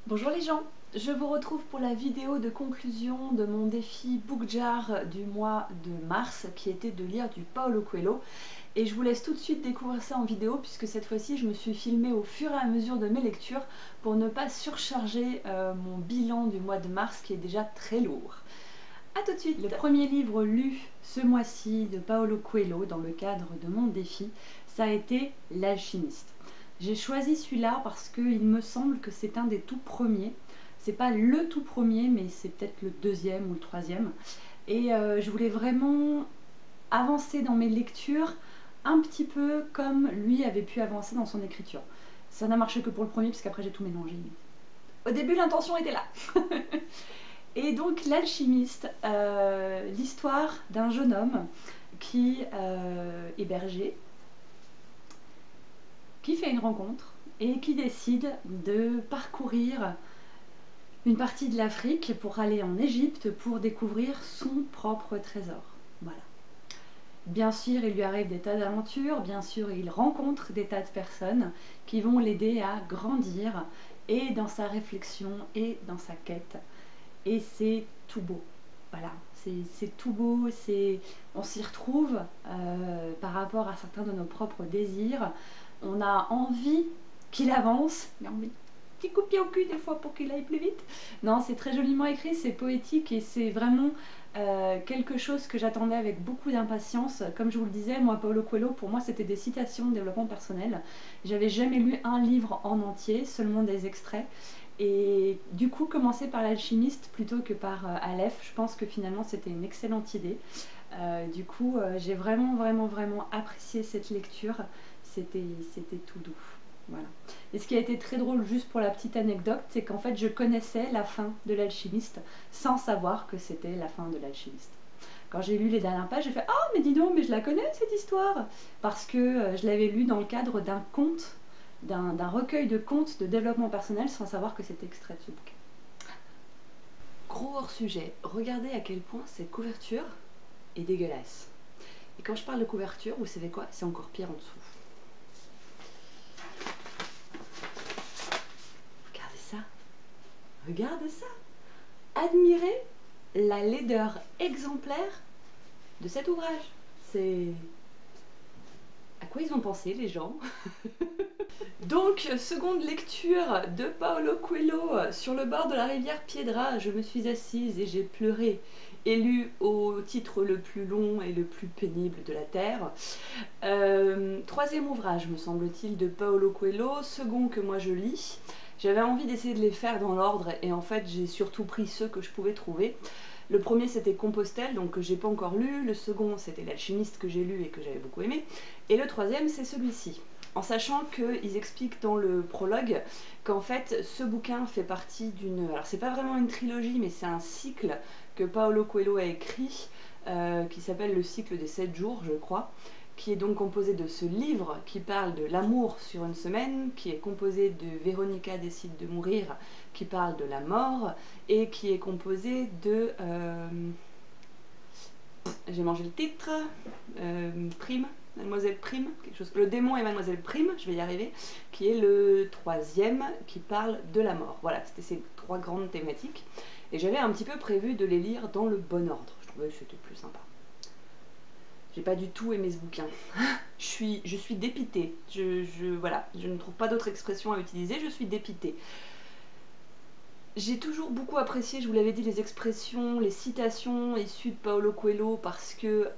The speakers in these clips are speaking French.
Bonjour les gens, je vous retrouve pour la vidéo de conclusion de mon défi Bookjar du mois de mars qui était de lire du Paulo Coelho, et je vous laisse tout de suite découvrir ça en vidéo puisque cette fois-ci je me suis filmée au fur et à mesure de mes lectures pour ne pas surcharger mon bilan du mois de mars qui est déjà très lourd. A tout de suite. Le premier livre lu ce mois-ci de Paulo Coelho dans le cadre de mon défi, ça a été L'Alchimiste. J'ai choisi celui-là parce qu'il me semble que c'est un des tout premiers. C'est pas le tout premier, mais c'est peut-être le deuxième ou le troisième. Et je voulais vraiment avancer dans mes lectures un petit peu comme lui avait pu avancer dans son écriture. Ça n'a marché que pour le premier, puisqu'après j'ai tout mélangé. Au début, l'intention était là. Et donc L'Alchimiste, l'histoire d'un jeune homme qui est berger, qui fait une rencontre et qui décide de parcourir une partie de l'Afrique pour aller en Égypte pour découvrir son propre trésor. Voilà. Bien sûr, il lui arrive des tas d'aventures, bien sûr, il rencontre des tas de personnes qui vont l'aider à grandir et dans sa réflexion et dans sa quête. Et c'est tout beau. Voilà, c'est tout beau, on s'y retrouve par rapport à certains de nos propres désirs. On a envie qu'il avance, mais on met un petit coup de pied au cul des fois pour qu'il aille plus vite. Non, c'est très joliment écrit, c'est poétique et c'est vraiment quelque chose que j'attendais avec beaucoup d'impatience. Comme je vous le disais, moi, Paulo Coelho, pour moi, c'était des citations de développement personnel. J'avais jamais lu un livre en entier, seulement des extraits. Et du coup, commencer par L'Alchimiste plutôt que par Aleph, je pense que finalement c'était une excellente idée. Du coup, j'ai vraiment apprécié cette lecture. C'était tout doux. Voilà. Et ce qui a été très drôle, juste pour la petite anecdote, c'est qu'en fait je connaissais la fin de L'Alchimiste sans savoir que c'était la fin de L'Alchimiste. Quand j'ai lu les dernières pages, j'ai fait « Ah, mais dis donc, mais je la connais cette histoire !» Parce que je l'avais lu dans le cadre d'un conte, d'un recueil de contes de développement personnel sans savoir que c'était extrait de ce bouquin. Gros hors sujet, regardez à quel point cette couverture est dégueulasse. Et quand je parle de couverture, vous savez quoi? C'est encore pire en dessous. Regardez ça, admirez la laideur exemplaire de cet ouvrage. C'est... À quoi ils ont pensé les gens? Donc, seconde lecture de Paulo Coelho sur le bord de la rivière Piedra. Je me suis assise et j'ai pleuré, élu au titre le plus long et le plus pénible de la Terre. Troisième ouvrage, me semble-t-il, de Paulo Coelho, second que moi je lis. J'avais envie d'essayer de les faire dans l'ordre et en fait j'ai surtout pris ceux que je pouvais trouver. Le premier c'était Compostelle, donc que j'ai pas encore lu. Le second c'était L'Alchimiste que j'ai lu et que j'avais beaucoup aimé. Et le troisième c'est celui-ci. En sachant qu'ils expliquent dans le prologue qu'en fait ce bouquin fait partie d'une... Alors c'est pas vraiment une trilogie mais c'est un cycle que Paulo Coelho a écrit qui s'appelle le cycle des 7 jours je crois, qui est donc composé de ce livre qui parle de l'amour sur une semaine, qui est composé de Véronica décide de mourir, qui parle de la mort, et qui est composé de... j'ai mangé le titre, Prime, Mademoiselle Prime, quelque chose, Le démon et Mademoiselle Prime, je vais y arriver, qui est le troisième, qui parle de la mort. Voilà, c'était ces trois grandes thématiques. Et j'avais un petit peu prévu de les lire dans le bon ordre, je trouvais que c'était plus sympa. J'ai pas du tout aimé ce bouquin. je suis dépitée. Voilà, je ne trouve pas d'autre expression à utiliser, je suis dépitée. J'ai toujours beaucoup apprécié, je vous l'avais dit, les expressions, les citations issues de Paulo Coelho parce que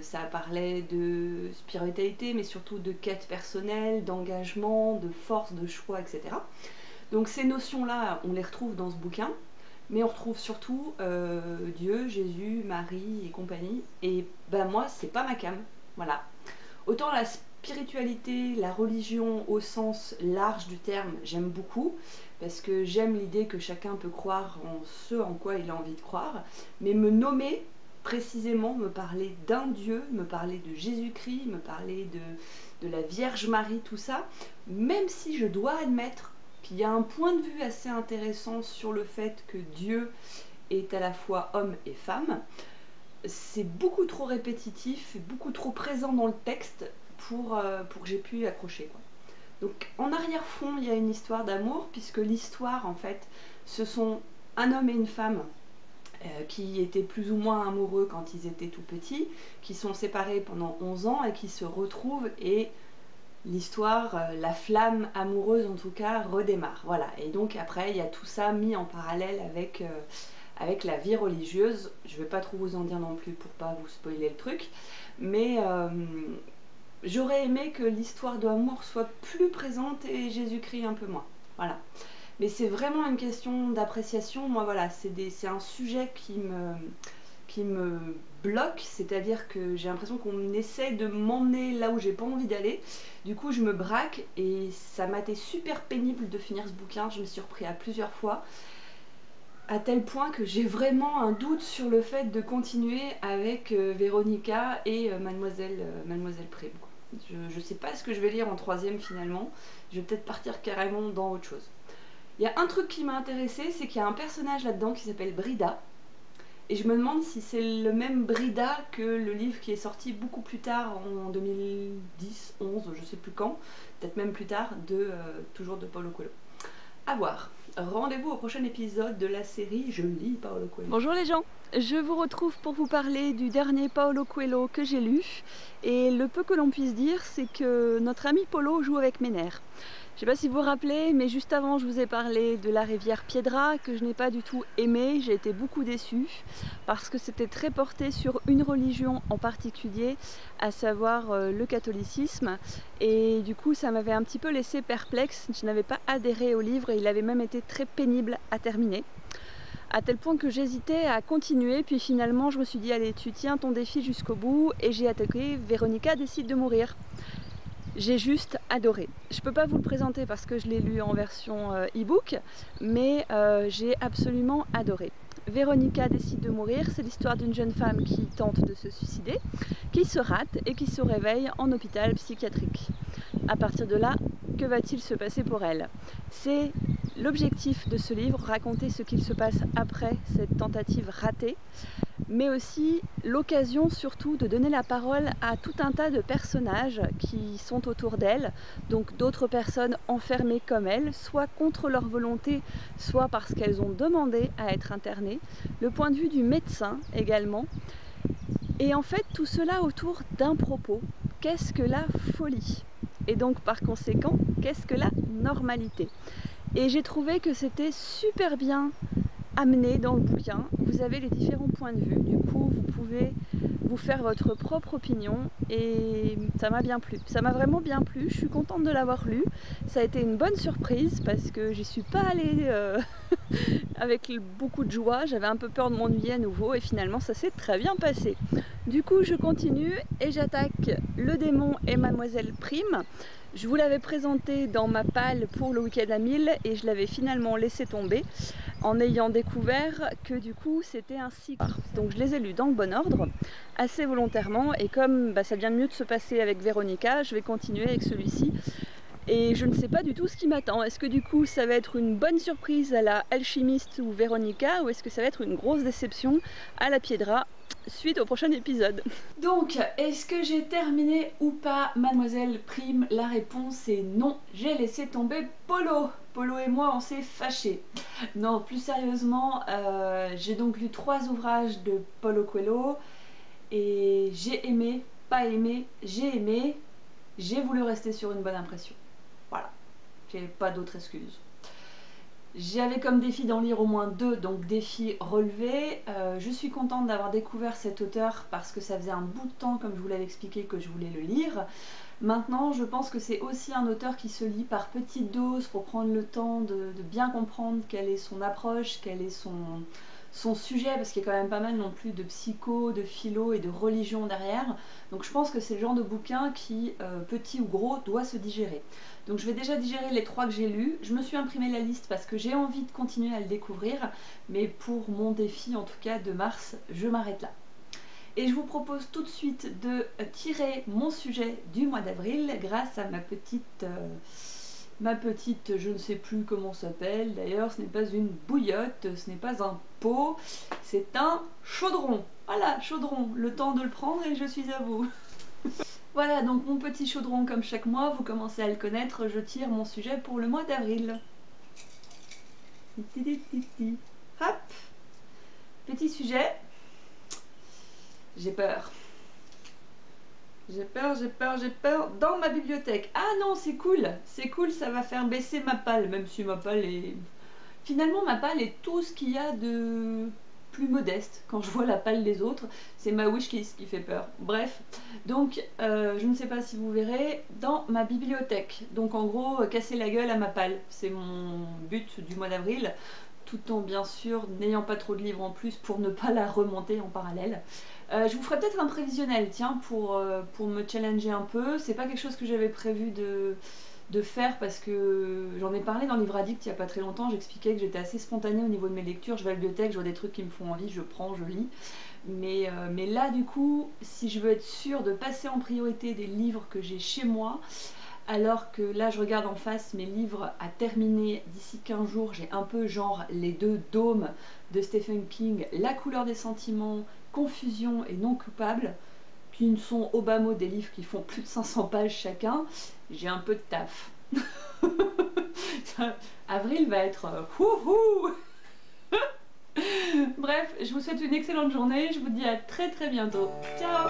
ça parlait de spiritualité, mais surtout de quête personnelle, d'engagement, de force, de choix, etc. Donc ces notions-là, on les retrouve dans ce bouquin. Mais on retrouve surtout Dieu, Jésus, Marie et compagnie. Et ben moi, c'est pas ma came. Voilà. Autant la spiritualité, la religion au sens large du terme, j'aime beaucoup. Parce que j'aime l'idée que chacun peut croire en ce en quoi il a envie de croire. Mais me nommer précisément, me parler d'un Dieu, me parler de Jésus-Christ, me parler de la Vierge Marie, tout ça. Même si je dois admettre qu'il y a un point de vue assez intéressant sur le fait que Dieu est à la fois homme et femme. C'est beaucoup trop répétitif, beaucoup trop présent dans le texte pour que j'ai pu y accrocher, quoi. Donc en arrière-fond, il y a une histoire d'amour, puisque l'histoire, en fait, ce sont un homme et une femme qui étaient plus ou moins amoureux quand ils étaient tout petits, qui sont séparés pendant 11 ans et qui se retrouvent, et l'histoire, la flamme amoureuse en tout cas, redémarre. Voilà, et donc après, il y a tout ça mis en parallèle avec la vie religieuse. Je ne vais pas trop vous en dire non plus pour pas vous spoiler le truc, mais j'aurais aimé que l'histoire d'amour soit plus présente et Jésus-Christ un peu moins. Voilà. Mais c'est vraiment une question d'appréciation. Moi, voilà, c'est un sujet qui me bloque, c'est-à-dire que j'ai l'impression qu'on essaie de m'emmener là où j'ai pas envie d'aller. Du coup, je me braque et ça m'a été super pénible de finir ce bouquin. Je me suis repris à plusieurs fois, à tel point que j'ai vraiment un doute sur le fait de continuer avec Véronica et Mademoiselle Prime. Je sais pas ce que je vais lire en troisième finalement. Je vais peut-être partir carrément dans autre chose. Il y a un truc qui m'a intéressée, c'est qu'il y a un personnage là-dedans qui s'appelle Brida. Et je me demande si c'est le même Brida que le livre qui est sorti beaucoup plus tard, en 2010, 11, je sais plus quand, peut-être même plus tard, toujours de Paulo Coelho. À voir. Rendez-vous au prochain épisode de la série Je lis Paulo Coelho. Bonjour les gens, je vous retrouve pour vous parler du dernier Paulo Coelho que j'ai lu. Et le peu que l'on puisse dire, c'est que notre ami Paulo joue avec mes nerfs. Je ne sais pas si vous vous rappelez, mais juste avant je vous ai parlé de la rivière Piedra, que je n'ai pas du tout aimé. J'ai été beaucoup déçue parce que c'était très porté sur une religion en particulier, à savoir le catholicisme, et du coup ça m'avait un petit peu laissé perplexe. Je n'avais pas adhéré au livre et il avait même été très pénible à terminer, à tel point que j'hésitais à continuer. Puis finalement je me suis dit allez, tu tiens ton défi jusqu'au bout, et j'ai attaqué Véronica décide de mourir. J'ai juste adoré. Je peux pas vous le présenter parce que je l'ai lu en version e-book, mais j'ai absolument adoré. Véronica décide de mourir, c'est l'histoire d'une jeune femme qui tente de se suicider, qui se rate et qui se réveille en hôpital psychiatrique. À partir de là, que va-t-il se passer pour elle? C'est l'objectif de ce livre, raconter ce qu'il se passe après cette tentative ratée, mais aussi l'occasion surtout de donner la parole à tout un tas de personnages qui sont autour d'elle, donc d'autres personnes enfermées comme elle, soit contre leur volonté, soit parce qu'elles ont demandé à être internées, le point de vue du médecin également, et en fait tout cela autour d'un propos: qu'est-ce que la folie? Et donc par conséquent, qu'est-ce que la normalité? Et j'ai trouvé que c'était super bien amené dans le bouquin. Vous avez les différents points de vue, du coup vous pouvez vous faire votre propre opinion, et ça m'a bien plu, ça m'a vraiment bien plu. Je suis contente de l'avoir lu, ça a été une bonne surprise parce que j'y suis pas allée avec beaucoup de joie, j'avais un peu peur de m'ennuyer à nouveau, et finalement ça s'est très bien passé. Du coup je continue et j'attaque Le Démon et Mademoiselle Prime. Je vous l'avais présenté dans ma palle pour le week-end à 1000 et je l'avais finalement laissé tomber en ayant découvert que du coup c'était un cycle. Donc je les ai lus dans le bon ordre, assez volontairement, et comme ça vient mieux de se passer avec Véronica, je vais continuer avec celui-ci. Et je ne sais pas du tout ce qui m'attend. Est-ce que du coup ça va être une bonne surprise à la Alchimiste ou Véronica, ou est-ce que ça va être une grosse déception à la Piedra? Suite au prochain épisode. Donc, est-ce que j'ai terminé ou pas Mademoiselle Prime? La réponse est non, j'ai laissé tomber Paulo. Paulo et moi on s'est fâchés. Non, plus sérieusement, j'ai donc lu 3 ouvrages de Paulo Coelho et j'ai aimé, pas aimé, j'ai aimé, j'ai voulu rester sur une bonne impression. Voilà, j'ai pas d'autre excuse. J'avais comme défi d'en lire au moins 2, donc défi relevé. Je suis contente d'avoir découvert cet auteur parce que ça faisait un bout de temps, comme je vous l'avais expliqué, que je voulais le lire. Maintenant, je pense que c'est aussi un auteur qui se lit par petites doses pour prendre le temps de bien comprendre quelle est son approche, quel est son sujet, parce qu'il y a quand même pas mal non plus de psycho, de philo et de religion derrière. Donc je pense que c'est le genre de bouquin qui, petit ou gros, doit se digérer. Donc je vais déjà digérer les 3 que j'ai lus. Je me suis imprimé la liste parce que j'ai envie de continuer à le découvrir, mais pour mon défi en tout cas de mars, je m'arrête là. Et je vous propose tout de suite de tirer mon sujet du mois d'avril grâce à ma petite, je ne sais plus comment s'appelle, d'ailleurs ce n'est pas une bouillotte, ce n'est pas un pot, c'est un chaudron. Voilà, chaudron, le temps de le prendre et je suis à vous. Voilà donc mon petit chaudron comme chaque mois, vous commencez à le connaître, je tire mon sujet pour le mois d'avril. Hop, petit sujet, j'ai peur. J'ai peur dans ma bibliothèque. Ah non, c'est cool, ça va faire baisser ma palle, même si ma palle est... Finalement, ma palle est tout ce qu'il y a de plus modeste. Quand je vois la palle des autres, c'est ma wishlist qui fait peur. Bref, donc je ne sais pas si vous verrez, dans ma bibliothèque. Donc en gros, casser la gueule à ma palle. C'est mon but du mois d'avril, tout en bien sûr n'ayant pas trop de livres en plus pour ne pas la remonter en parallèle. Je vous ferai peut-être un prévisionnel, tiens, pour me challenger un peu. C'est pas quelque chose que j'avais prévu de faire parce que j'en ai parlé dans Livre Addict il n'y a pas très longtemps. J'expliquais que j'étais assez spontanée au niveau de mes lectures. Je vais à la bibliothèque, je vois des trucs qui me font envie, je prends, je lis. Mais là, du coup, si je veux être sûre de passer en priorité des livres que j'ai chez moi, alors que là, je regarde en face mes livres à terminer d'ici 15 jours, j'ai un peu genre les 2 dômes de Stephen King, La couleur des sentiments, Confusion et Non coupable, qui ne sont au bas mot des livres qui font plus de 500 pages chacun. J'ai un peu de taf. Avril va être wouhou. Bref, je vous souhaite une excellente journée, je vous dis à très bientôt. Ciao.